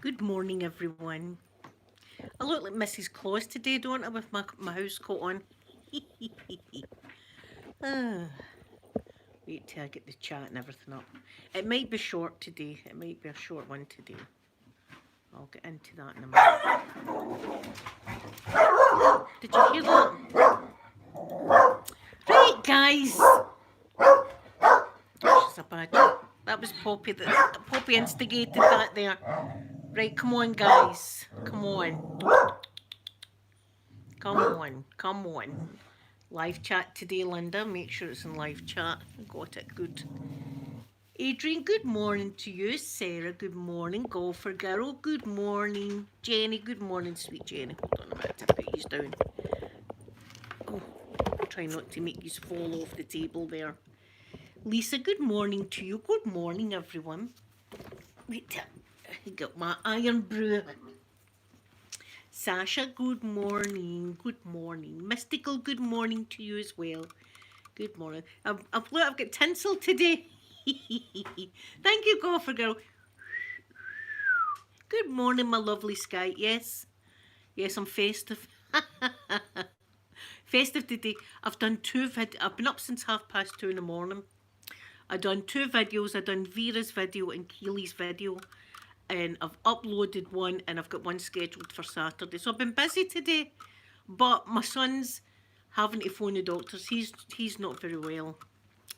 Good morning, everyone. I look like Mrs. Claus today, don't I, with my house coat on? Ah, wait till I get the chat and everything up. It might be short today. It might be a short one today. I'll get into that in a minute. Did you hear that? Right, guys. She's a bad. That was Poppy. Poppy instigated that there. Right, come on, guys. Come on. Come on. Come on. Live chat today, Linda. Make sure it's in live chat. Got it good. Adrian, good morning to you. Sarah, good morning. Golfer girl, good morning. Jenny, good morning, sweet Jenny. Hold on a minute, I put you down. Oh, try not to make you fall off the table there. Lisa, good morning to you. Good morning, everyone. Wait, I got my iron brew. Sasha, good morning. Good morning. Mystical, good morning to you as well. Good morning. I've got tinsel today. Thank you, Golfer Girl. Good morning, my lovely Sky. Yes, yes, I'm festive. Festive today. I've done I've been up since 2:30 in the morning. I've done two videos. I've done Vera's video and Keely's video. And I've uploaded one and I've got one scheduled for Saturday. So I've been busy today. But my son's having to phone the doctors. He's not very well.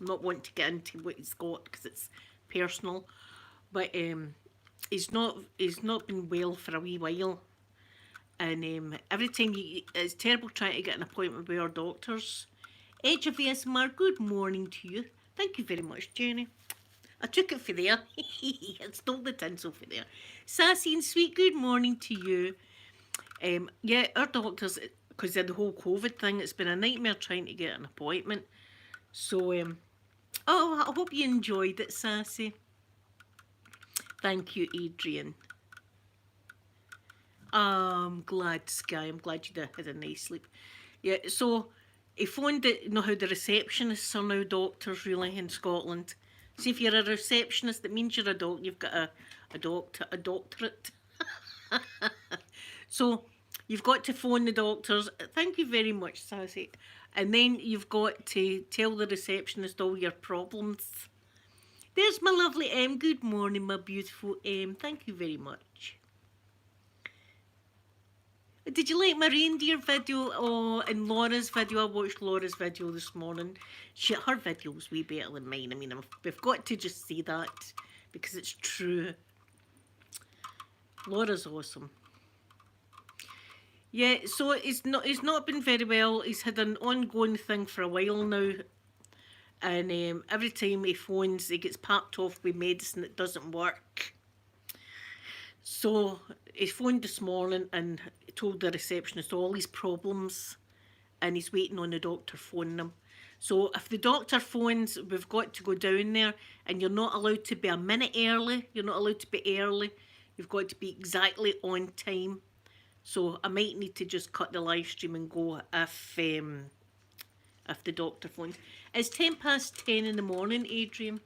I'm not wanting to get into what he's got because it's personal. But he's not been well for a wee while. And every time it's terrible trying to get an appointment with our doctors. Edge of ASMR, good morning to you. Thank you very much, Jenny. I took it for there. I stole the tinsel for there. Sassy and sweet, good morning to you. Yeah, our doctors, because of the whole COVID thing, it's been a nightmare trying to get an appointment. So, oh, I hope you enjoyed it, Sassy. Thank you, Adrian. I'm glad, Sky. I'm glad you had a nice sleep. Yeah, so he phoned it, you know how the receptionists are now doctors, really, in Scotland. See, if you're a receptionist, it means you're a doctor. You've got a doctorate. So you've got to phone the doctors. Thank you very much, Sassy. And then you've got to tell the receptionist all your problems. There's my lovely M. Good morning, my beautiful M. Thank you very much. Did you like my reindeer video? Oh, and Laura's video. I watched Laura's video this morning. Her video was way better than mine. I mean, we've got to just say that because it's true. Laura's awesome. Yeah, so he's not been very well. He's had an ongoing thing for a while now. And every time he phones, he gets packed off with medicine that doesn't work. So he phoned this morning and told the receptionist all his problems, and he's waiting on the doctor phoning him. So if the doctor phones, we've got to go down there, and you're not allowed to be a minute early. You're not allowed to be early. You've got to be exactly on time. So I might need to just cut the live stream and go if the doctor phones. It's 10:10 in the morning, Adrian.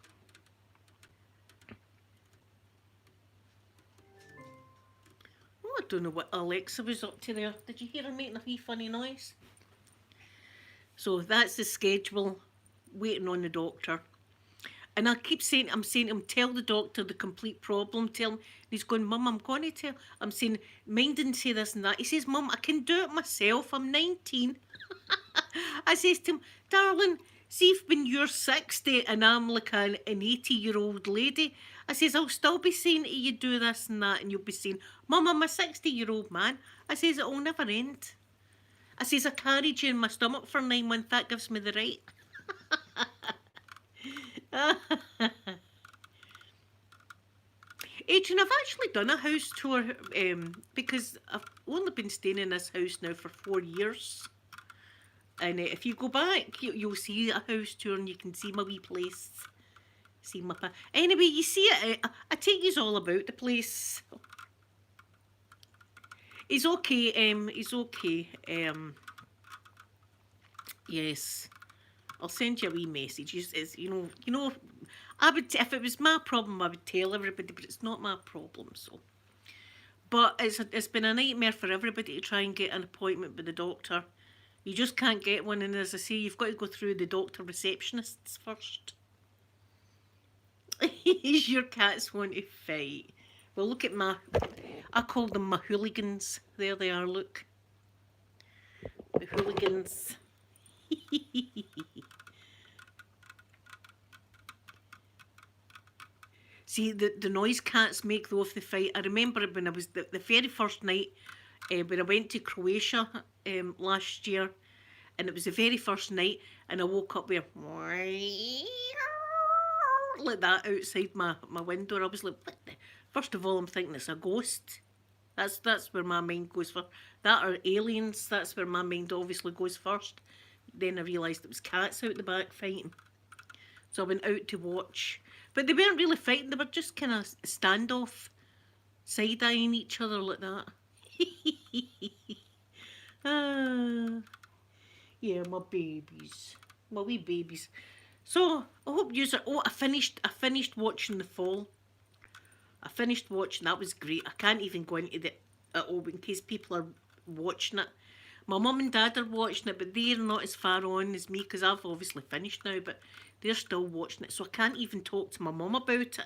Oh, I don't know what Alexa was up to there. Did you hear her making a wee funny noise? So that's the schedule, waiting on the doctor. And I'm saying to him, tell the doctor the complete problem, tell him. And he's going, Mum, I'm going to tell. I'm saying, mine didn't say this and that. He says, Mum, I can do it myself. I'm 19. I says to him, darling, see if when you're 60 and I'm like an 80-year-old lady, I says, I'll still be saying to you, do this and that, and you'll be saying, Mum, I'm a 60-year-old man. I says, it'll never end. I says, I carried you in my stomach for 9 months. That gives me the right. Adrian, I've actually done a house tour because I've only been staying in this house now for 4 years. And if you go back, you'll see a house tour and you can see my wee place. See my anyway, you see it. I take you all about the place. He's okay. He's okay. Yes, I'll send you a wee message. It's, you know, I would if it was my problem, I would tell everybody, but it's not my problem. So But it's been a nightmare for everybody to try and get an appointment with the doctor. You just can't get one, and as I say, you've got to go through the doctor receptionists first. Your cats want to fight. Well, look at I call them my hooligans. There they are, look. The hooligans. See, the noise cats make though if they fight. I remember when I was the very first night when I went to Croatia last year, and it was the very first night, and I woke up with like that outside my window. And I was like, what the? First of all, I'm thinking it's a ghost. That's where my mind goes for. That or aliens. That's where my mind obviously goes first. Then I realised it was cats out the back fighting. So I went out to watch. But they weren't really fighting. They were just kind of standoff, side-eyeing each other like that. Yeah, my babies. My wee babies. So, I hope you... Oh, I finished watching The Fall. I finished watching. That was great. I can't even go into it at all in case people are watching it. My mum and dad are watching it, but they're not as far on as me because I've obviously finished now, but they're still watching it, so I can't even talk to my mum about it.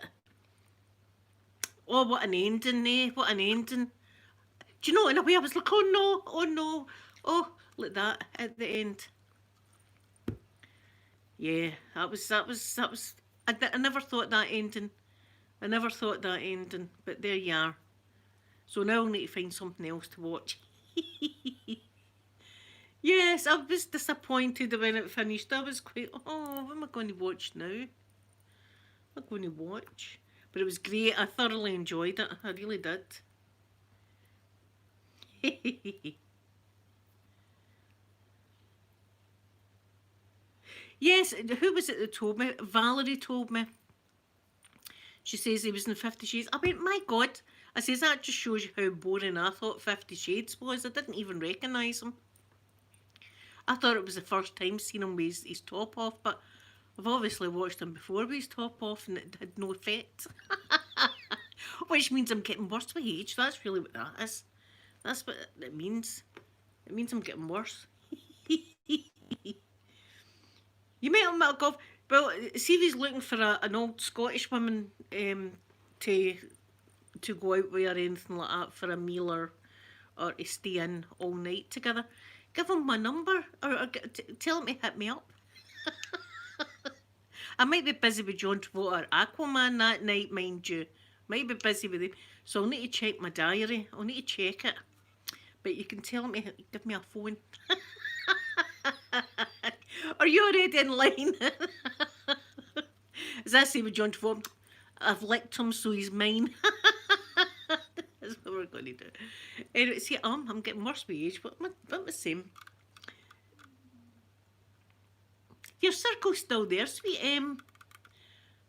Oh, what an ending, eh? What an ending. Do you know, in a way I was like, oh no, oh no, oh, like that at the end. Yeah, that was, I never thought that ending. I never thought that ending, but there you are. So now I'll need to find something else to watch. Yes, I was disappointed when it finished. I was quite, oh, what am I going to watch now? What am I going to watch? But it was great. I thoroughly enjoyed it. I really did. Yes, who was it that told me? Valerie told me. She says he was in 50 Shades. I went, my God. I says, that just shows you how boring I thought 50 Shades was. I didn't even recognise him. I thought it was the first time seeing him with his top off, but I've obviously watched him before with his top off and it had no effect. Which means I'm getting worse with age. That's really what that is. That's what it means. It means I'm getting worse. You might have go. Well, see if he's looking for an old Scottish woman to go out with or anything like that for a meal or to stay in all night together. Give him my number or tell him to hit me up. I might be busy with John Travolta or Aquaman that night, mind you. Might be busy with him. So I'll need to check my diary. I'll need to check it. But you can tell him to give me a phone. Are you already in line? As I say with John Travolta, I've licked him so he's mine. That's what we're going to do. Anyway, see, I'm getting worse with age, but I'm the same. Your circle's still there, sweet M.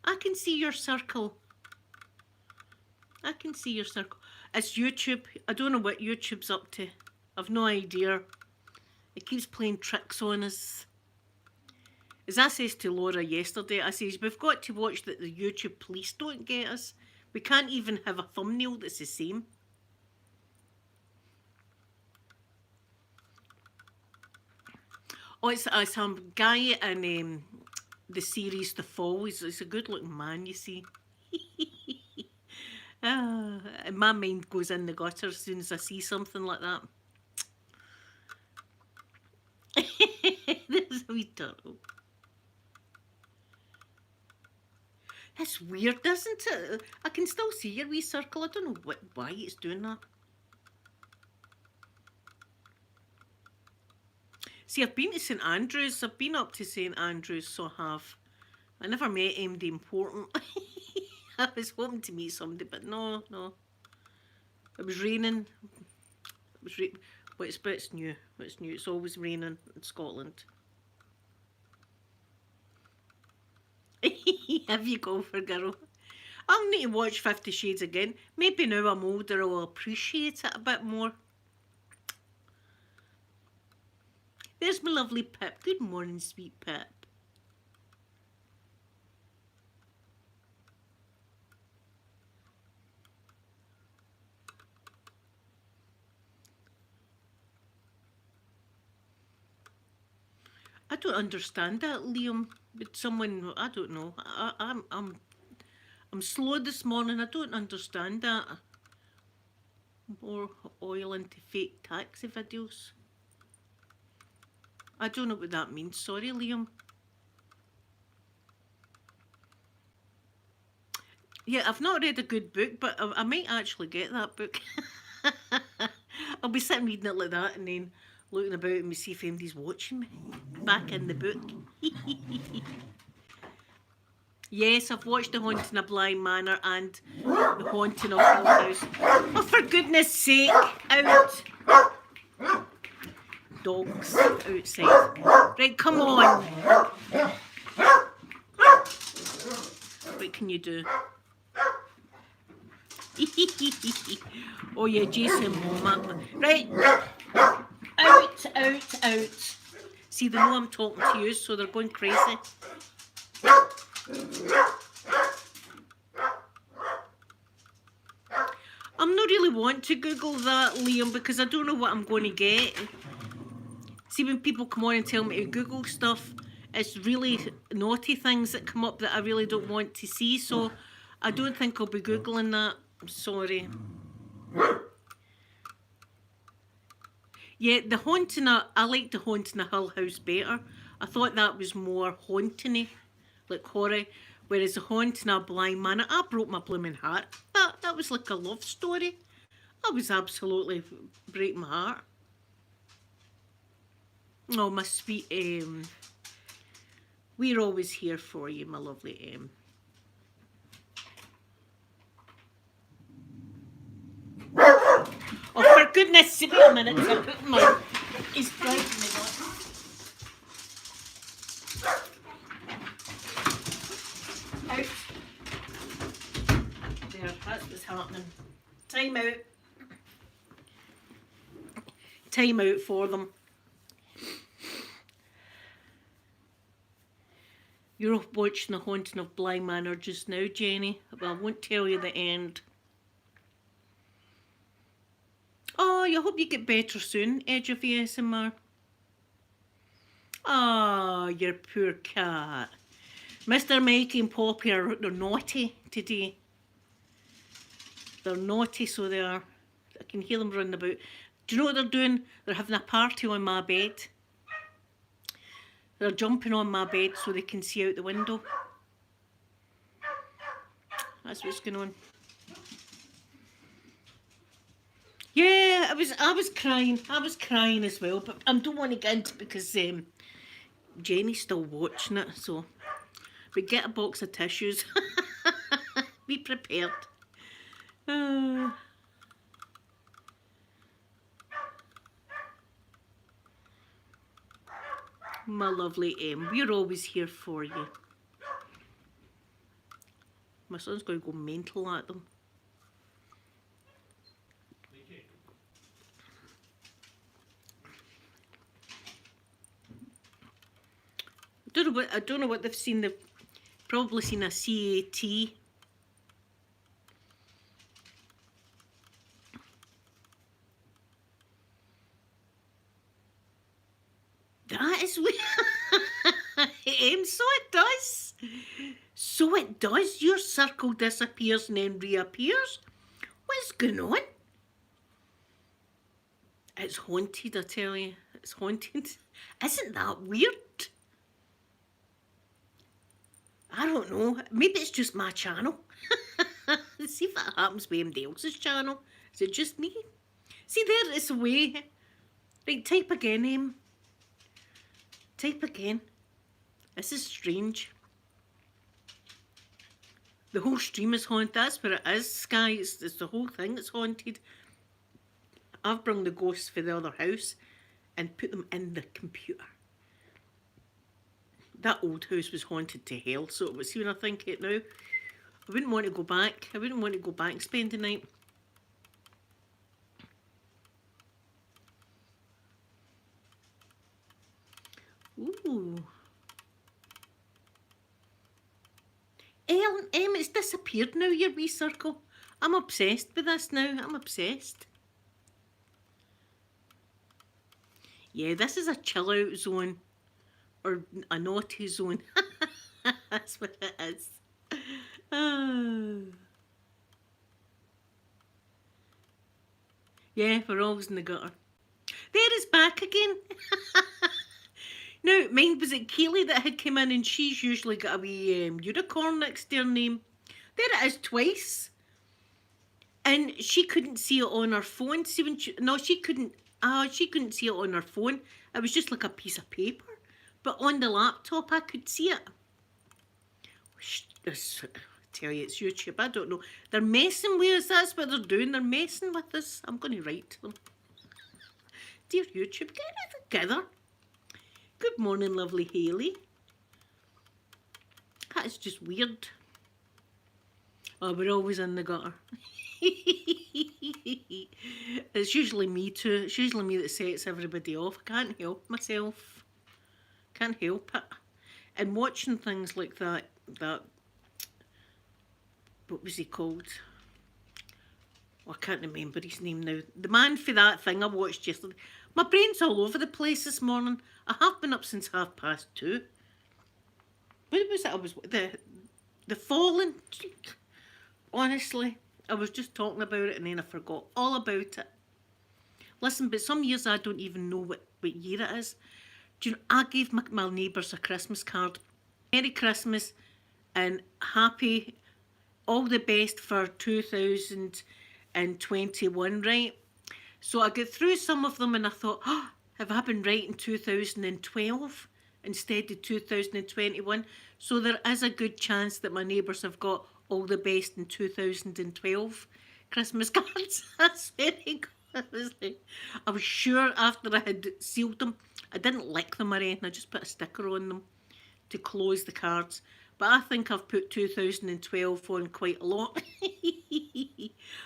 I can see your circle. I can see your circle. It's YouTube. I don't know what YouTube's up to. I've no idea. It keeps playing tricks on us. As I says to Laura yesterday, I says, we've got to watch that the YouTube police don't get us. We can't even have a thumbnail that's the same. Oh, it's some guy in the series The Fall. He's a good looking man, you see. And my mind goes in the gutter as soon as I see something like that. There's a wee turtle. That's weird, isn't it? I can still see your wee circle. I don't know why it's doing that. See, I've been to St Andrews. I've been up to St Andrews, so I have. I never met MD Important. I was hoping to meet somebody, but no. It was raining. But it's new. It's new. It's always raining in Scotland. Have you go for girl? I'll need to watch 50 Shades again. Maybe now I'm older I'll appreciate it a bit more. There's my lovely Pip. Good morning, sweet Pip. don't understand that, Liam. But someone, I don't know. I'm slow this morning. I don't understand that. More oil into fake taxi videos. I don't know what that means. Sorry, Liam. Yeah, I've not read a good book, but I might actually get that book. I'll be sitting reading it like that and then looking about and see if anybody's watching me. Back in the book. Yes, I've watched The Haunting of Bly Manor and The Haunting of Hill House. Oh, for goodness sake, out. Dogs outside. Right, come on. What can you do? Oh yeah, Jason Momoa. Right. Out, out, out. See, they know I'm talking to you, so they're going crazy. I'm not really want to Google that, Liam, because I don't know what I'm going to get. See, when people come on and tell me to Google stuff, it's really naughty things that come up that I really don't want to see, so I don't think I'll be Googling that. I'm sorry. Yeah, The Haunting of, I like The Haunting of Hill House better. I thought that was more haunting-y, like horror, whereas The Haunting of Bly Manor, I broke my blooming heart. That was like a love story. I was absolutely break my heart. Oh, my sweet we're always here for you, my lovely Oh, for goodness sake, wait a minute, I put my... He's driving me nuts. Out. There, that's what's happening. Time out. Time out for them. You're watching The Haunting of Bly Manor just now, Jenny. Well, I won't tell you the end. Oh, I hope you get better soon, Edge of ASMR. Oh, your poor cat. Mr. Mikey and Poppy they're naughty today. They're naughty, so they are. I can hear them running about. Do you know what they're doing? They're having a party on my bed. They're jumping on my bed so they can see out the window. That's what's going on. Yeah, I was crying. I was crying as well, but I don't want to get into it because Jenny's still watching it, so we get a box of tissues. Be prepared. My lovely we're always here for you. My son's going to go mental at them. I don't know what they've seen. They've probably seen a CAT. That is weird. So it does. So it does. Your circle disappears and then reappears. What's going on? It's haunted, I tell you. It's haunted. Isn't that weird? I don't know. Maybe it's just my channel. Let's see if that happens with anybody else's channel. Is it just me? See, there it's away. Right, type again, Type again. This is strange. The whole stream is haunted. That's what it is, Sky. It's the whole thing that's haunted. I've brought the ghosts for the other house and put them in the computer. That old house was haunted to hell, so it was, see when I think it now, I wouldn't want to go back. I wouldn't want to go back and spend the night. Ooh. It's disappeared now, your wee circle. I'm obsessed with this now. I'm obsessed. Yeah, this is a chill out zone. or a naughty zone. That's what it is. Ah. Yeah, we're always in the gutter. There is back again. Now, mine was it Keely that had come in, and she's usually got a wee unicorn next to her name. There it is twice. And she couldn't see it on her phone. See when no, she couldn't. She couldn't see it on her phone. It was just like a piece of paper. But on the laptop, I could see it. I tell you, it's YouTube. I don't know. They're messing with us. That's what they're doing. They're messing with us. I'm going to write to them. Dear YouTube, get it together. Good morning, lovely Hayley. That is just weird. Oh, we're always in the gutter. It's usually me too. It's usually me that sets everybody off. I can't help myself. Can't help it. And watching things like that, what was he called? Oh, I can't remember his name now. The man for that thing I watched yesterday. My brain's all over the place this morning. I have been up since 2:30. What was it? I was the Fallen. Honestly, I was just talking about it and then I forgot all about it. Listen, but some years I don't even know what year it is. Do you know, I gave my neighbours a Christmas card. Merry Christmas and happy, all the best for 2021, right? So I got through some of them and I thought, oh, have I been right in 2012 instead of 2021? So there is a good chance that my neighbours have got all the best in 2012 Christmas cards. That's very good. I was sure after I had sealed them, I didn't lick them or anything, I just put a sticker on them to close the cards. But I think I've put 2012 on quite a lot.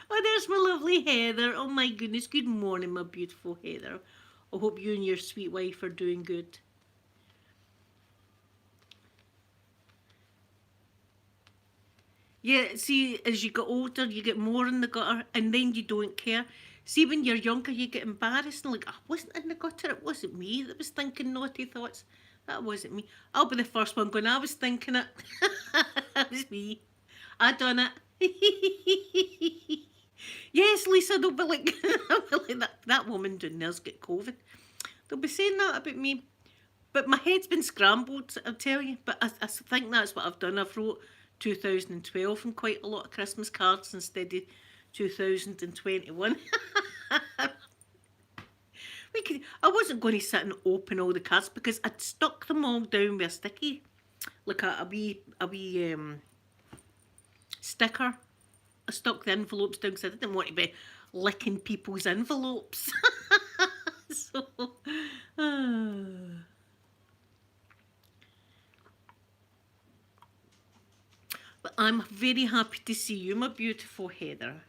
Oh, there's my lovely Heather. Oh my goodness, good morning, my beautiful Heather. I hope you and your sweet wife are doing good. Yeah, see, as you get older, you get more in the gutter, and then you don't care. See, when you're younger, you get embarrassed and like, I wasn't in the gutter, it wasn't me that was thinking naughty thoughts. That wasn't me. I'll be the first one going, I was thinking it. That was me. I done it. Yes, Lisa, they'll be like, that woman down there's got COVID. They'll be saying that about me. But my head's been scrambled, I'll tell you. But I think that's what I've done. I've wrote 2012 and quite a lot of Christmas cards instead of 2021. I wasn't going to sit and open all the cards because I'd stuck them all down with a sticky, like a wee sticker. I stuck the envelopes down because I didn't want to be licking people's envelopes. So, But I'm very happy to see you, my beautiful Heather.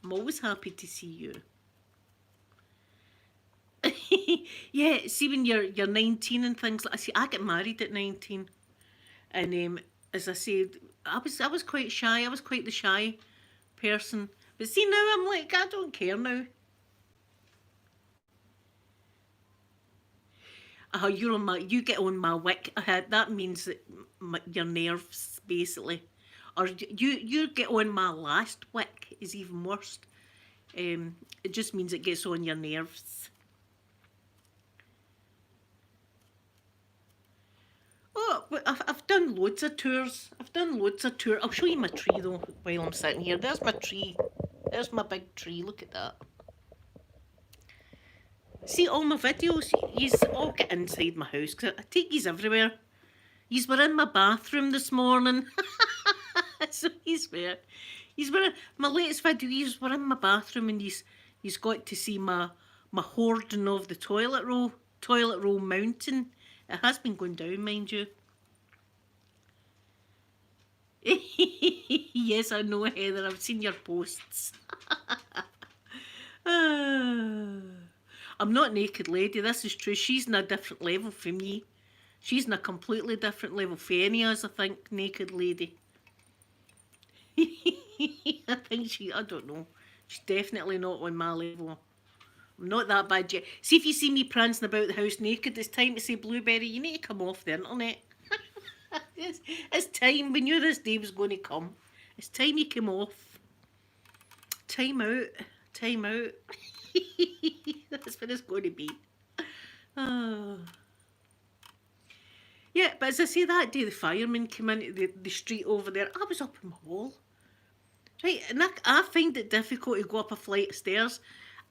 I'm always happy to see you. Yeah, see when you're 19 and things like. See, I get married at 19, and as I said, I was quite shy. I was quite the shy person. But see now, I'm like, I don't care now. You get on my wick. That means that your nerves basically, or you get on my last wick is even worse. It just means it gets on your nerves. Oh, but I've done loads of tours. I'll show you my tree though while I'm sitting here. There's my tree. There's my big tree. Look at that. See all my videos. Yous all get inside my house because I take yous everywhere. Yous were in my bathroom this morning. So yous were my latest video. Yous were in my bathroom and yous got to see my hoarding of the toilet roll mountain. It has been going down, mind you. Yes, I know, Heather. I've seen your posts. I'm not Naked Lady. This is true. She's in a different level from me. She's in a completely different level for any of us, I think, Naked Lady. I think I don't know. She's definitely not on my level. I'm not that bad yet. See, if you see me prancing about the house naked, it's time to say, Blueberry, you need to come off the internet. It's time. We knew this day was going to come. It's time you came off. Time out. Time out. That's what it's going to be. Oh. Yeah, but as I say, that day the firemen came into the street over there, I was up on my wall. Right, and I find it difficult to go up a flight of stairs.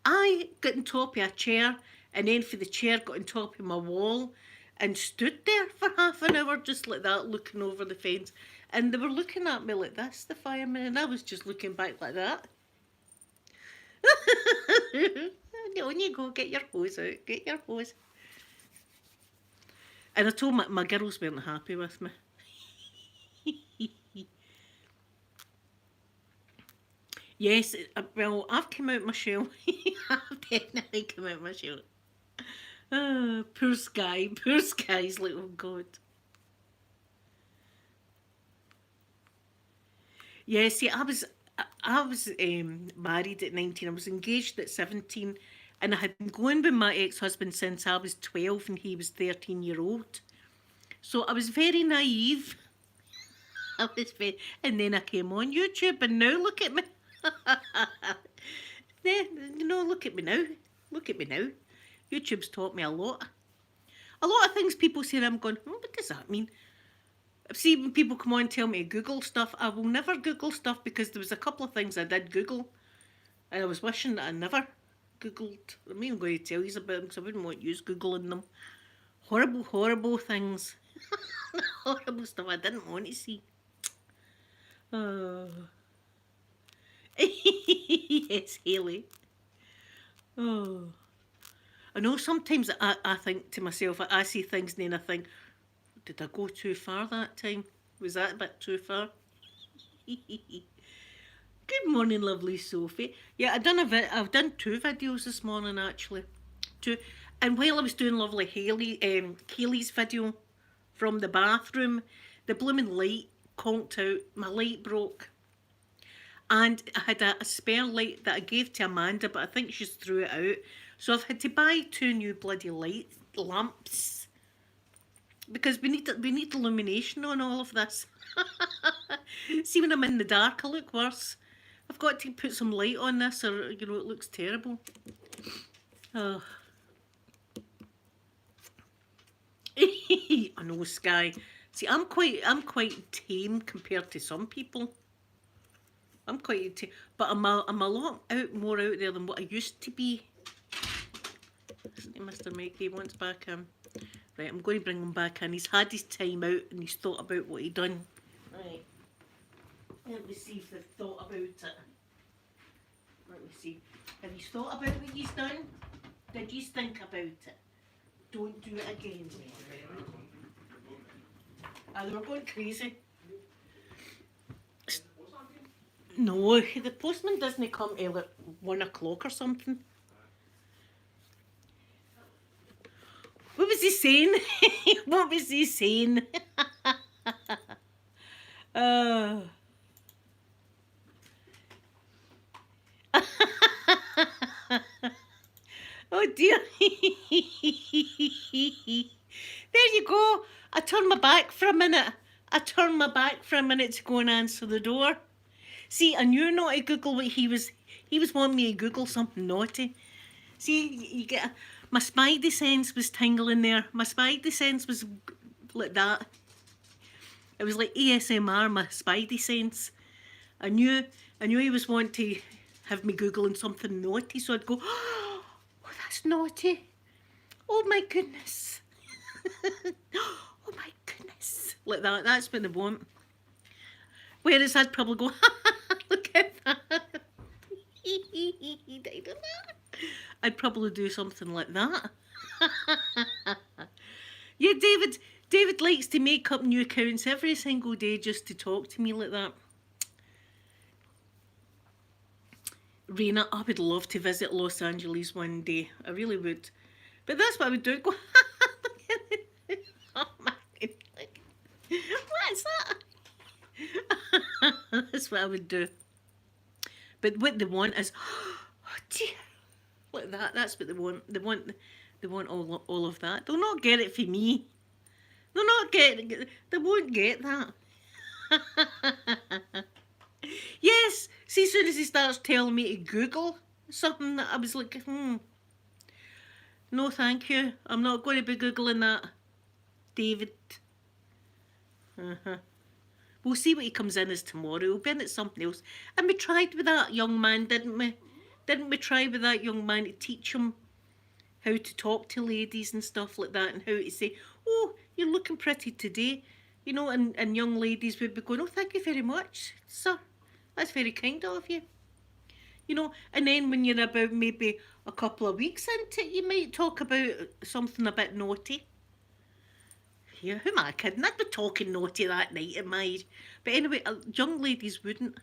I got on top of a chair, and then for the chair got on top of my wall and stood there for half an hour just like that, looking over the fence. And they were looking at me like this, the firemen, and I was just looking back like that. On you go, get your hose out, get your hose. And I told my girls weren't happy with me. Yes, well, I've come out my shell. I've definitely come out my shell. Oh, poor Sky's like, oh God. Yeah, see, I was married at 19. I was engaged at 17, and I had been going with my ex-husband since I was 12 and he was 13-year-old. So I was very naive. And then I came on YouTube, and now look at me. Look at me now. Look at me now. YouTube's taught me a lot. A lot of things people say, I'm going, what does that mean? See, when people come on and tell me to Google stuff, I will never Google stuff because there was a couple of things I did Google, and I was wishing that I never Googled. I'm even going to tell you about them because I wouldn't want you Googling them. Horrible, horrible things. Horrible stuff I didn't want to see. Oh. Yes, Hayley. Oh. I know sometimes I think to myself, I see things and then I think, did I go too far that time? Was that a bit too far? Good morning, lovely Sophie. Yeah, I've done 2 videos this morning actually. 2. And while I was doing lovely Kaylee's video from the bathroom, the blooming light conked out. My light broke. And I had a spare light that I gave to Amanda, but I think she's threw it out. So I've had to buy 2 new bloody lamps. Because we need illumination on all of this. See, when I'm in the dark, I look worse. I've got to put some light on this, or it looks terrible. Oh. I know, Sky. See, I'm quite tame compared to some people. I'm quite tame, but I'm a lot more out there than what I used to be. Mr. Mikey wants back in. Right, I'm going to bring him back in. He's had his time out and he's thought about what he'd done. Right. Let me see if they've thought about it. Let me see. Have you thought about what he's done? Did you think about it? Don't do it again. They were going crazy. No, the postman doesn't come till like 1 o'clock or something. What was he saying? What was he saying? Oh dear. There you go. I turned my back for a minute. To go and answer the door. See, I knew not to Google what he was wanting me to Google something naughty. See, you get my spidey sense was tingling there. My spidey sense was like that. It was like ASMR, my spidey sense. I knew he was wanting to have me Googling something naughty, so I'd go, oh, that's naughty. Oh my goodness. Oh my goodness. Like that. That's what they want. Whereas I'd probably go, look at that. I'd probably do something like that. Yeah, David likes to make up new accounts every single day just to talk to me like that. Raina, I would love to visit Los Angeles one day. I really would. But that's what I would do. Go, oh my goodness. What's that? That's what I would do. But what they want is, oh dear, like want that. That's what they want. They want all of that. They'll not get it from me. They'll not get it. They won't get that. Yes. See, as soon as he starts telling me to Google something, that I was like, no, thank you. I'm not going to be Googling that, David. We'll see what he comes in as tomorrow. We'll be in at something else. And we tried with that young man, didn't we? Didn't we try with that young man to teach him how to talk to ladies and stuff like that, and how to say, oh, you're looking pretty today. You know, and young ladies would be going, oh, thank you very much, sir. That's very kind of you. You know, and then when you're about maybe a couple of weeks into it, you might talk about something a bit naughty. Yeah, who am I kidding? I'd be talking naughty that night at my age. But anyway, young ladies wouldn't.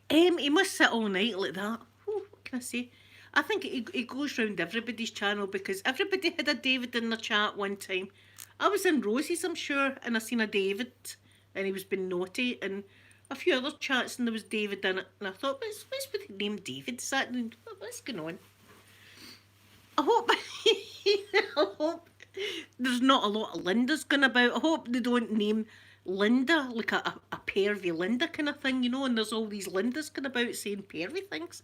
He must sit all night like that. Oh, what can I say? I think he goes round everybody's channel because everybody had a David in the chat one time. I was in Rosie's, I'm sure, and I seen a David, and he was being naughty, and a few other chats, and there was David in it, and I thought, what's with the name David? What's going on? I hope, I hope there's not a lot of Lindas going about. I hope they don't name Linda like a pervy Linda kind of thing, you know, and there's all these Lindas going about saying pervy things.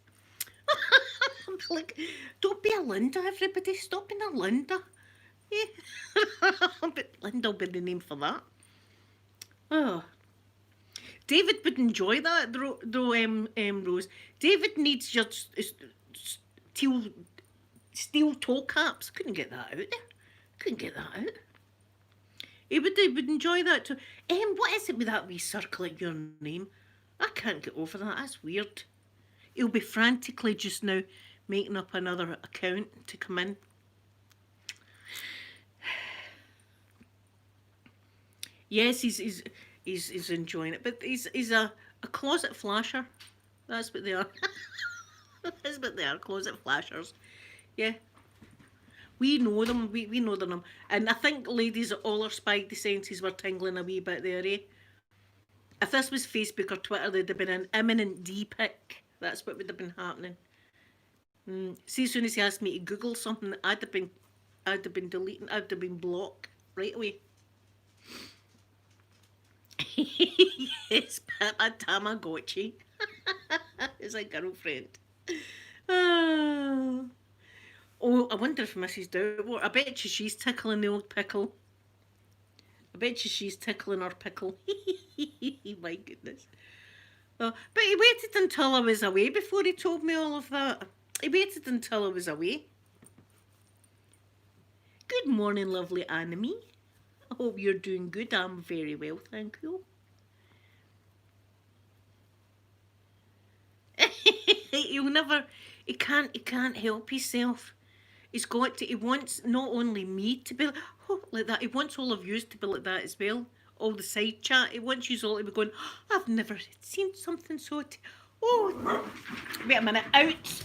Like, don't be a Linda, everybody. Stop being a Linda. Yeah. But Linda will be the name for that. Oh. David would enjoy that, though, Rose. David needs your steel toe caps. Couldn't get that out there. Couldn't get that out. He would enjoy that too. What is it with that wee circle at your name? I can't get over that. That's weird. He'll be frantically just now making up another account to come in. Yes, he's enjoying it, but he's a closet flasher. That's what they are. That's what they are, closet flashers. Yeah. We know them, we know them. And I think ladies all our spidey senses were tingling a wee bit there, eh? If this was Facebook or Twitter, there'd have been an imminent D-pick. That's what would have been happening. See, as soon as he asked me to Google something, I'd have been deleting, I'd have been blocked right away. Yes, Papa Tamagotchi is a girlfriend. Oh, I wonder if Mrs. Doubtmore, I bet you she's tickling the old pickle. I bet you she's tickling her pickle. My goodness. Oh, but he waited until I was away before he told me all of that. He waited until I was away. Good morning, lovely Anime. I hope you're doing good. I'm very well, thank you. He can't help himself. He wants not only me to be like that, he wants all of you to be like that as well. All the side chat, he wants you all to be going, oh, I've never seen something so... Oh, wait a minute, out.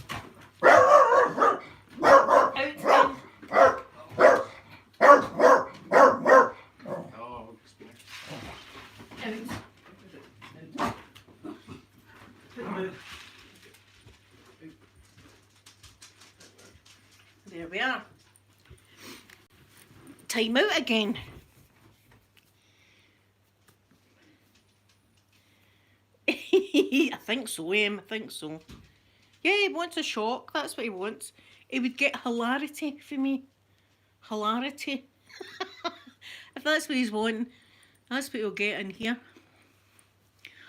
Out again. There we are. Time out again. I think so, I think so. Yeah, he wants a shock. That's what he wants. He would get hilarity for me. Hilarity. If that's what he's wanting, that's what he'll get in here.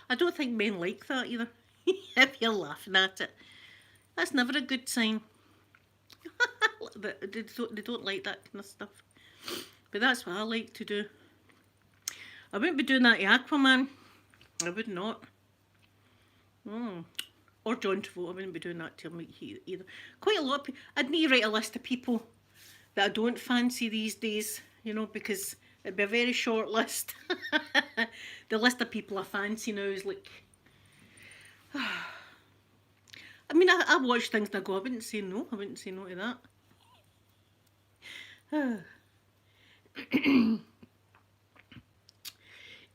I don't think men like that either. If you're laughing at it. That's never a good sign. They don't like that kind of stuff. But that's what I like to do. I wouldn't be doing that to Aquaman. I would not. Or John Travolta. I wouldn't be doing that to him either. Quite a lot of people. I'd need to write a list of people that I don't fancy these days, you know, because it'd be a very short list. The list of people I fancy now is like... I mean, I watch things and I go, I wouldn't say no. I wouldn't say no to that.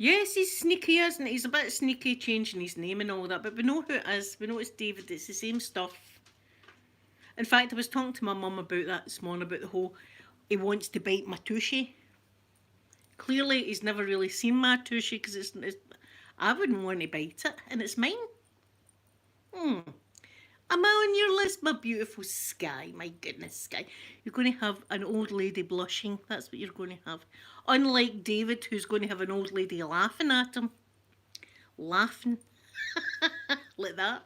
Yes, he's sneaky, isn't he? He's a bit sneaky changing his name and all that, but we know who it is. We know it's David. It's the same stuff. In fact, I was talking to my mum about that this morning, about the whole he wants to bite my tushy. Clearly, he's never really seen my tushy because it's I wouldn't want to bite it, and it's mine. Am I on your list, my beautiful Sky? My goodness, Sky. You're going to have an old lady blushing. That's what you're going to have. Unlike David, who's going to have an old lady laughing at him. Laughing. Like that.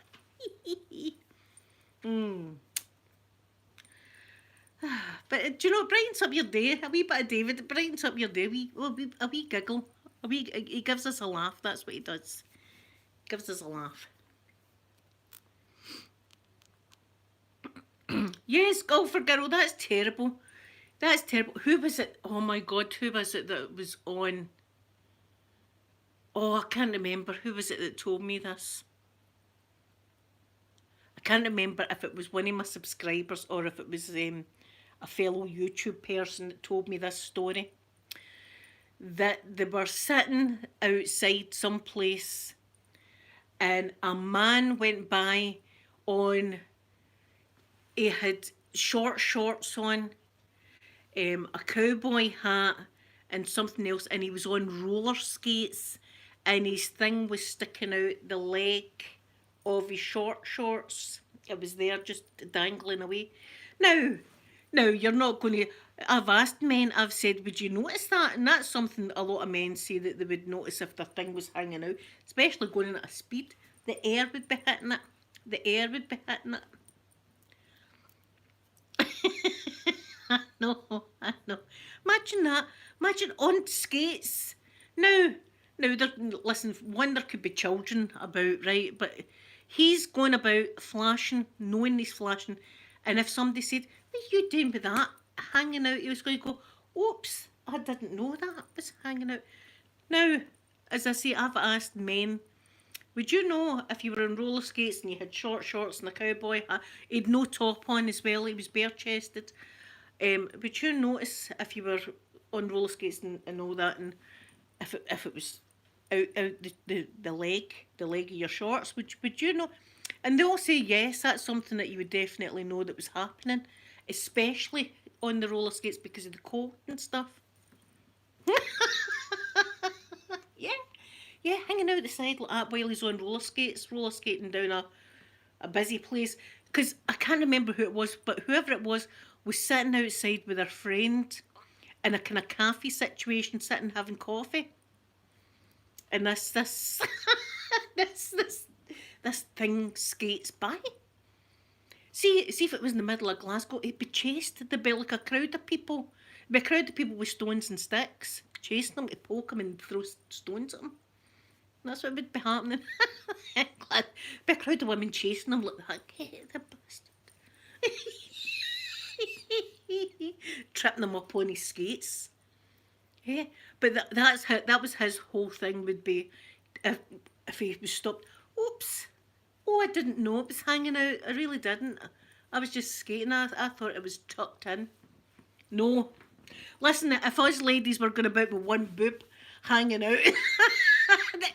But do you know, it brightens up your day. A wee bit of David, it brightens up your day. A wee giggle. He gives us a laugh. That's what he does. Gives us a laugh. Yes, Golfer Girl, that's terrible. That's terrible. Who was it? Oh my God, who was it that was on? Oh, I can't remember. Who was it that told me this? I can't remember if it was one of my subscribers or if it was a fellow YouTube person that told me this story. That they were sitting outside someplace and a man went by on, he had short shorts on, a cowboy hat and something else, and he was on roller skates and his thing was sticking out the leg of his short shorts. It was there just dangling away. Now, you're not going to... I've asked men, I've said, would you notice that? And that's something a lot of men say that they would notice if their thing was hanging out, especially going in at a speed. The air would be hitting it. The air would be hitting it. I know. Imagine that. Imagine on skates. Now, listen, one, there could be children about, right? But he's going about flashing, knowing he's flashing. And if somebody said, what are you doing with that hanging out? He was going to go, oops, I didn't know that was hanging out. Now, as I say, I've asked men, would you know if you were on roller skates and you had short shorts and a cowboy hat, he'd no top on as well, he was bare chested. Would you notice if you were on roller skates and all that, and if it was out the leg of your shorts, would you know? And they all say yes, that's something that you would definitely know that was happening, especially on the roller skates because of the cold and stuff. Yeah, hanging out the side like that while he's on roller skating down a busy place. Because I can't remember who it was, but whoever it was sitting outside with their friend in a kind of cafe situation, sitting having coffee. And this this thing skates by. See if it was in the middle of Glasgow, it'd be chased. There'd be like a crowd of people. It'd be a crowd of people with stones and sticks, chasing them to poke them and throw stones at them. That's what would be happening. Be a crowd of women chasing them like that. Get the bastard. Tripping them up on his skates. Yeah, but that was his whole thing would be if he was stopped. Oops. Oh, I didn't know it was hanging out. I really didn't. I was just skating. I thought it was tucked in. No. Listen, if us ladies were going about with one boob hanging out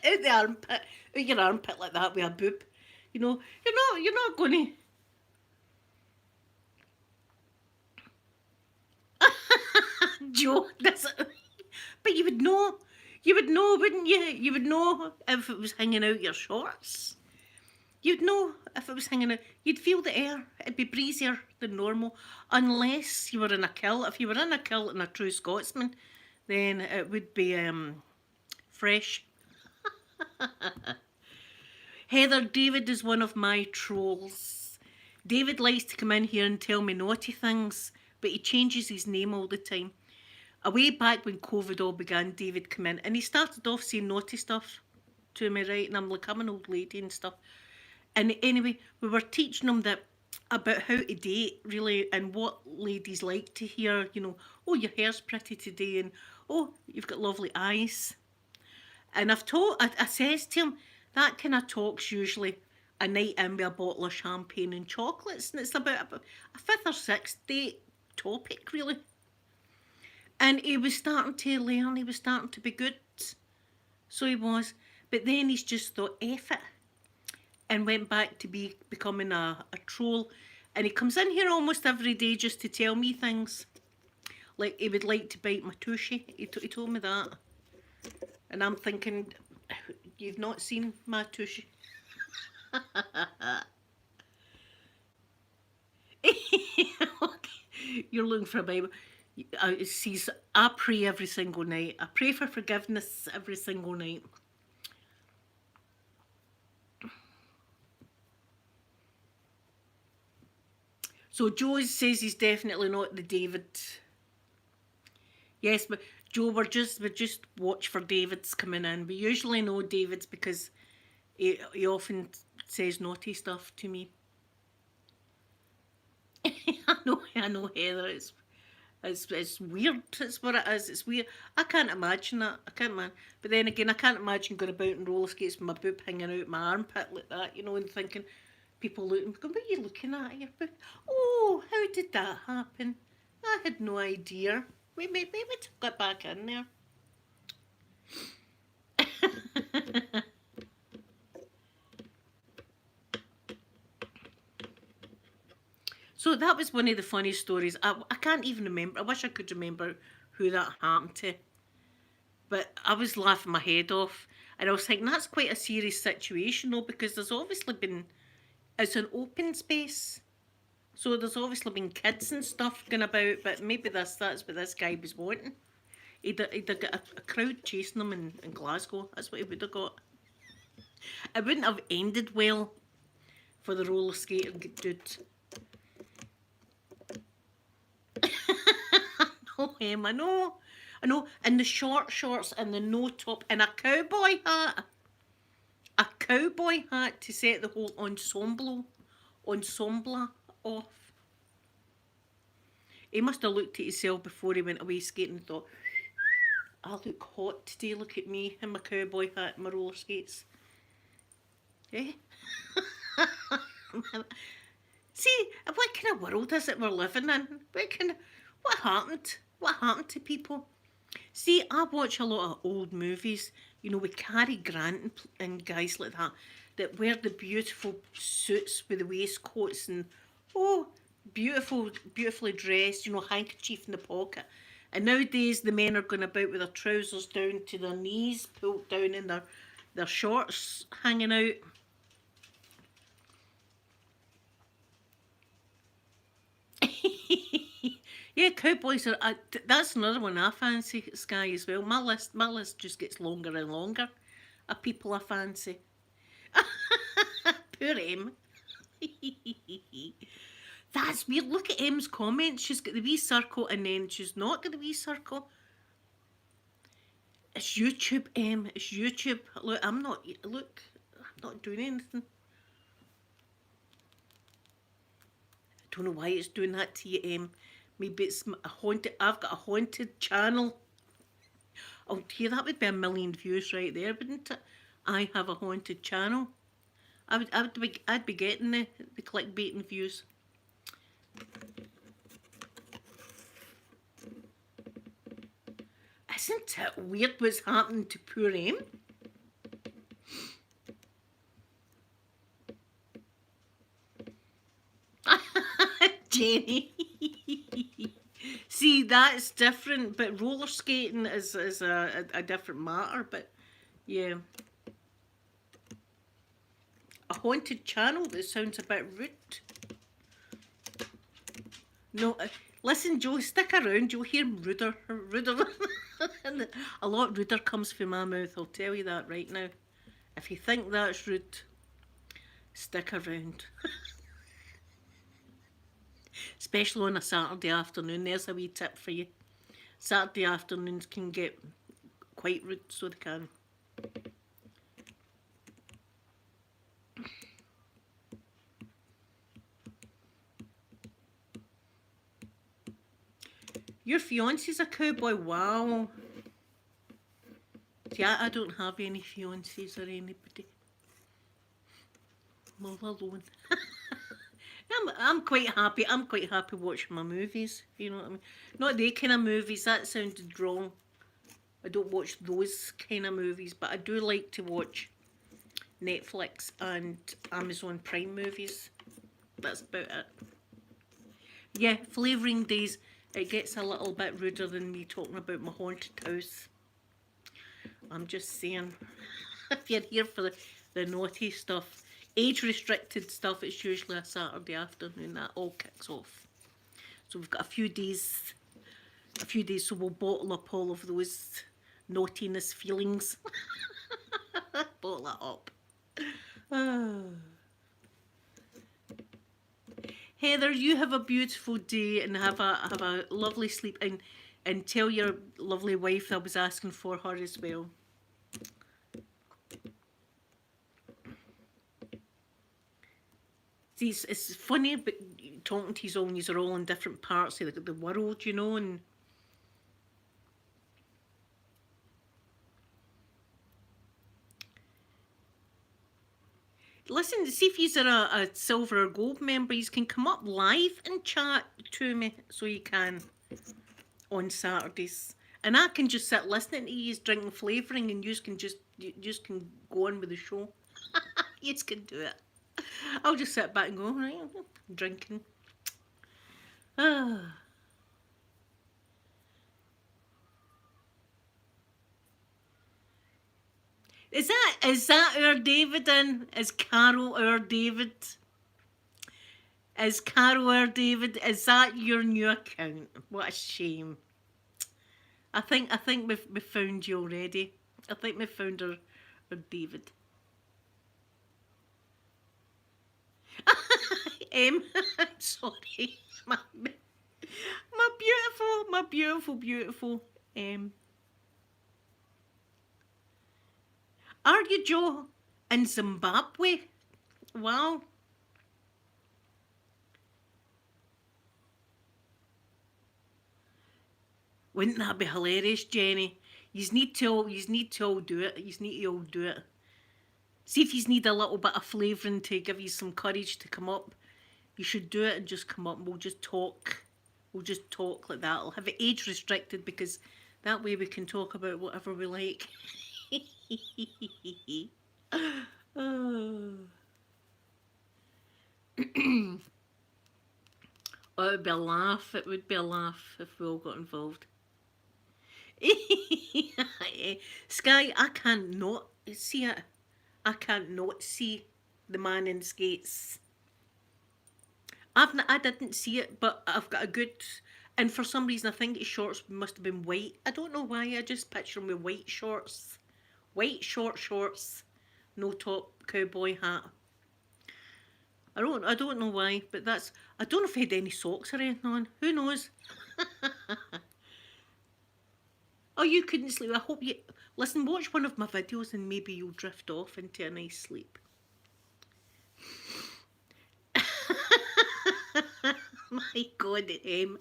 out the armpit, out your armpit like that with a boob, you know, you're not going to... Joe, that's it. But you would know, wouldn't you? You would know if it was hanging out your shorts. You'd know if it was hanging out. You'd feel the air. It'd be breezier than normal. Unless you were in a kilt. If you were in a kilt and a true Scotsman, then it would be fresh. Heather, David is one of my trolls. David likes to come in here and tell me naughty things, but he changes his name all the time. Away back when COVID all began, David came in and he started off saying naughty stuff to me, right? And I'm like, I'm an old lady and stuff. And anyway, we were teaching him that about how to date, really, and what ladies like to hear, you know, oh, your hair's pretty today, and oh, you've got lovely eyes. And I says to him, that kind of talk's usually a night in with a bottle of champagne and chocolates, and it's about a fifth or sixth date topic, really. And he was starting to learn, he was starting to be good. So he was. But then he's just thought, F it, and went back to becoming a troll. And he comes in here almost every day just to tell me things. Like he would like to bite my tushy. He told me that. And I'm thinking, you've not seen my tushy. You're looking for a Bible. It says, I pray every single night. I pray for forgiveness every single night. So Joe says he's definitely not the David. Yes, but Joe, we just watch for David's coming in. We usually know David's because he often says naughty stuff to me. I know, Heather. It's weird. It's what it is. It's weird. I can't imagine that. I can't imagine. But then again, I can't imagine going about in roller skates with my boob hanging out my armpit like that, and thinking, people looking, going, what are you looking at your boob? Oh, how did that happen? I had no idea. Maybe to get back in there. So that was one of the funny stories. I can't even remember. I wish I could remember who that happened to. But I was laughing my head off. And I was thinking, that's quite a serious situation, though, because there's obviously been... It's an open space. So there's obviously been kids and stuff going about, but maybe that's what this guy was wanting. He'd got a crowd chasing him in Glasgow. That's what he would have got. It wouldn't have ended well for the roller skating dude. No, Em, I know. And the short shorts and the no top and a cowboy hat. A cowboy hat to set the whole ensemble off. He must have looked at himself before he went away skating and thought, I look hot today, look at me in my cowboy hat and my roller skates. Eh? See, what kind of world is it we're living in? What happened? What happened to people? See, I watch a lot of old movies, with Cary Grant and guys like that wear the beautiful suits with the waistcoats and, beautifully dressed, handkerchief in the pocket. And nowadays the men are going about with their trousers down to their knees, pulled down, and their shorts hanging out. Yeah, cowboys are. That's another one I fancy, Sky, as well. My list just gets longer and longer of people I fancy. Poor Em. That's weird. Look at Em's comments. She's got the wee circle and then she's not got the wee circle. It's YouTube, Em. It's YouTube. Look, I'm not doing anything. I don't know why it's doing that to you, Em. Maybe it's a haunted. I've got a haunted channel. Oh dear, that would be 1 million views right there, wouldn't it? I have a haunted channel. I'd be getting the clickbaiting views. Isn't it weird what's happening to poor Em? Jenny. See, that's different, but roller skating is a different matter, but yeah. A haunted channel that sounds a bit rude. No, listen, Joe, stick around, you'll hear ruder. A lot ruder comes from my mouth, I'll tell you that right now. If you think that's rude, stick around. Especially on a Saturday afternoon, there's a wee tip for you. Saturday afternoons can get quite rude, so they can. Your fiance's a cowboy, wow. See, I don't have any fiancés or anybody. I'm all alone. I'm quite happy. I'm quite happy watching my movies. You know what I mean? Not the kind of movies. That sounded wrong. I don't watch those kind of movies, but I do like to watch Netflix and Amazon Prime movies. That's about it. Yeah, Flavouring Days, it gets a little bit ruder than me talking about my haunted house. I'm just saying, if you're here for the naughty stuff, age restricted stuff, it's usually a Saturday afternoon that all kicks off. So we've got a few days, so we'll bottle up all of those naughtiness feelings. Bottle it up. Ah. Heather, you have a beautiful day and have a lovely sleep, and tell your lovely wife I was asking for her as well. See, it's funny, but talking to you all, and are all in different parts of the world, you know, and listen, see if you're a silver or gold member, you can come up live and chat to me, so you can, on Saturdays. And I can just sit listening to you drinking flavouring, and you just can go on with the show. You can do it. I'll just sit back and go, right, drinking. Ah. Is that our David in? Is Carol our David? Is Carol our David? Is that your new account? What a shame. I think we've found you already. I think we found our David. Sorry. My beautiful Are you, Joe, in Zimbabwe? Wow. Wouldn't that be hilarious, Jenny? Yous need to all do it. Yous need to all do it. See if you need a little bit of flavouring to give you some courage to come up. You should do it and just come up and we'll just talk. We'll just talk like that. I'll have it age restricted because that way we can talk about whatever we like. Oh. Oh, it would be a laugh. It would be a laugh if we all got involved. Sky, I can't not see it. I can't not see the man in skates. I didn't see it, but I've got a good. And for some reason, I think his shorts must have been white. I don't know why. I just picture him with white shorts, white shorts, no top, cowboy hat. I don't know why, but that's. I don't know if he had any socks or anything on. Who knows? Oh, you couldn't sleep. I hope you listen. Watch one of my videos, and maybe you'll drift off into a nice sleep. My God, the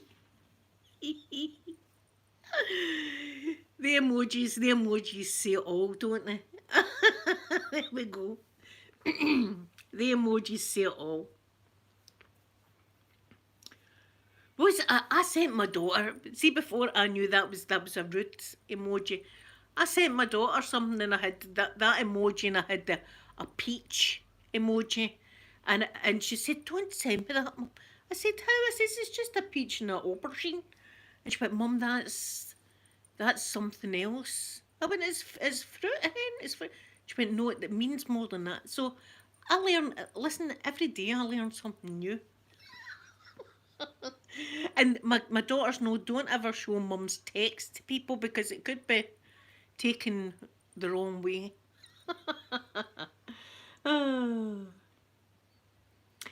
emojis say it all, don't they? There we go. The emojis say it all. I sent my daughter. See, before I knew that was a root emoji. I sent my daughter something, and I had that emoji, and I had a peach emoji, and she said, "Don't send me that." I said, "How?" I said, "It's just a peach and an aubergine," and she went, "Mum, that's something else." I went, "It's fruit, hen. It's fruit." She went, "No, it means more than that." So I learn. Listen, every day I learn something new. And my daughters know, don't ever show mum's text to people because it could be taken the wrong way. Oh.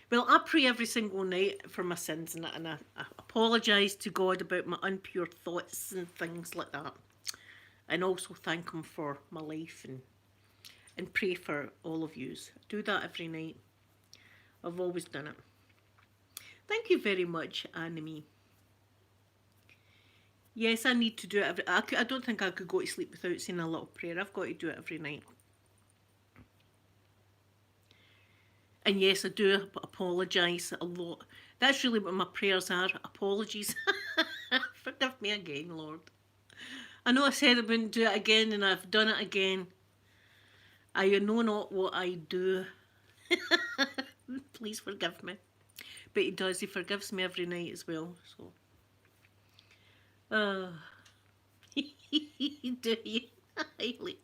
Well, I pray every single night for my sins, and I apologise to God about my unpure thoughts and things like that. And also thank Him for my life and pray for all of yous. I do that every night. I've always done it. Thank you very much, Anime. Yes, I need to do it. I don't think I could go to sleep without saying a little prayer. I've got to do it every night. And yes, I do apologise a lot. That's really what my prayers are. Apologies. Forgive me again, Lord. I know I said I wouldn't do it again, and I've done it again. I know not what I do. Please forgive me. But he does. He forgives me every night as well. So, uh, do you? Hayley?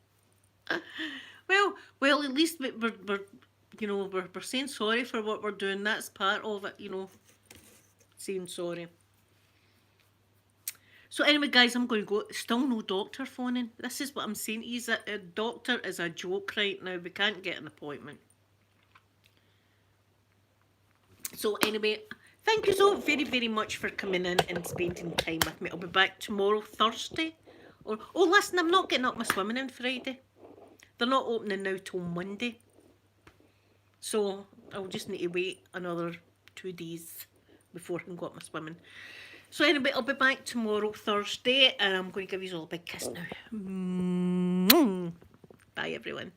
Well. At least we're we're saying sorry for what we're doing. That's part of it. Saying sorry. So anyway, guys, I'm going to go. Still no doctor phoning. This is what I'm saying. He's a doctor is a joke right now. We can't get an appointment. So anyway, thank you so very, very much for coming in and spending time with me. I'll be back tomorrow, Thursday. Oh, listen, I'm not getting up my swimming on Friday. They're not opening now till Monday. So I'll just need to wait another 2 days before I can go up my swimming. So anyway, I'll be back tomorrow, Thursday, and I'm going to give you all a big kiss now. Bye, everyone.